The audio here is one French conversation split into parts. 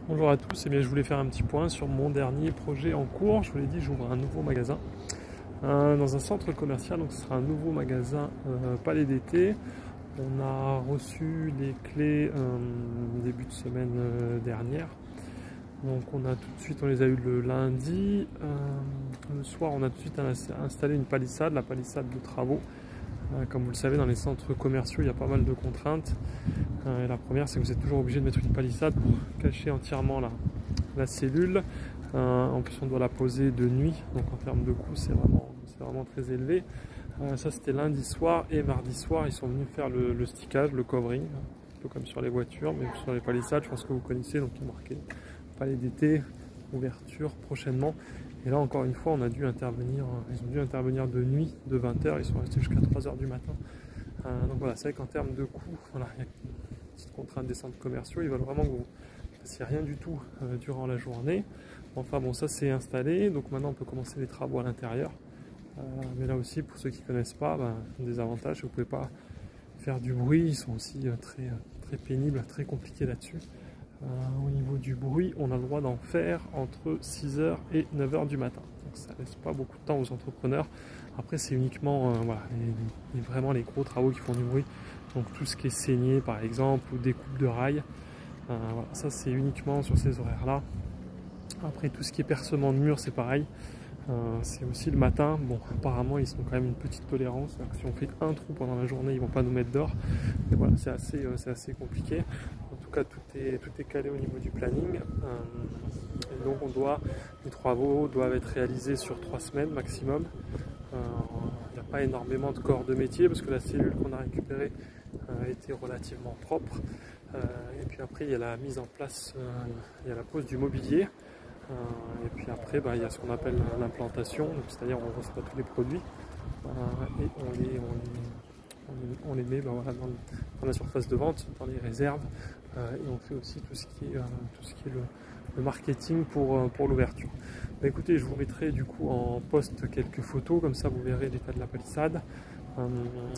Bonjour à tous, je voulais faire un petit point sur mon dernier projet en cours. Je vous l'ai dit, j'ouvre un nouveau magasin dans un centre commercial, donc ce sera un nouveau magasin Palais d'été. On a reçu les clés début de semaine dernière. Donc on les a eu le lundi. Le soir, on a tout de suite installé une palissade, la palissade de travaux. Comme vous le savez, dans les centres commerciaux, il y a pas mal de contraintes. La première, c'est que vous êtes toujours obligé de mettre une palissade pour cacher entièrement la cellule. En plus, on doit la poser de nuit, donc en termes de coût, c'est vraiment très élevé. Ça, c'était lundi soir, et mardi soir, ils sont venus faire le stickage, le covering, un peu comme sur les voitures, mais sur les palissades, je pense que vous connaissez, donc il est marqué Palais d'été, ouverture prochainement. Et là, encore une fois, ils ont dû intervenir de nuit, de 20 h, ils sont restés jusqu'à 3 h du matin. Donc voilà, c'est vrai qu'en termes de coût, voilà, il y a une petite contrainte des centres commerciaux, ils veulent vraiment que vous ne fassiez rien du tout durant la journée. Enfin bon, ça c'est installé, donc maintenant on peut commencer les travaux à l'intérieur. Mais là aussi, pour ceux qui ne connaissent pas, des avantages, vous ne pouvez pas faire du bruit, ils sont aussi très pénibles, très compliqués là-dessus. Au niveau du bruit, on a le droit d'en faire entre 6 h et 9 h du matin. Donc ça laisse pas beaucoup de temps aux entrepreneurs. Après, c'est uniquement vraiment les gros travaux qui font du bruit. Donc tout ce qui est saigné par exemple, ou découpe de rails. Voilà, ça c'est uniquement sur ces horaires-là. Après, tout ce qui est percement de mur, c'est pareil. C'est aussi le matin. Bon, apparemment, ils ont quand même une petite tolérance. Si on fait un trou pendant la journée, ils vont pas nous mettre dehors. Mais voilà, c'est assez compliqué. En tout cas, tout est calé au niveau du planning. Et donc, les travaux doivent être réalisés sur 3 semaines maximum. Il n'y a pas énormément de corps de métier parce que la cellule qu'on a récupérée était relativement propre. Et puis après, il y a la mise en place, il y a la pose du mobilier. Et puis après, il y a ce qu'on appelle l'implantation, c'est-à-dire on reçoit tous les produits et on les met dans la surface de vente, dans les réserves, et on fait aussi tout ce qui est le marketing pour l'ouverture. Écoutez, je vous mettrai du coup en post quelques photos, comme ça vous verrez l'état de la palissade.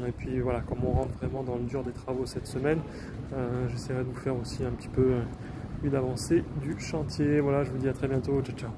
Et puis voilà, comme on rentre vraiment dans le dur des travaux cette semaine, j'essaierai de vous faire aussi un petit peu une avancée du chantier. Voilà, je vous dis à très bientôt, ciao ciao.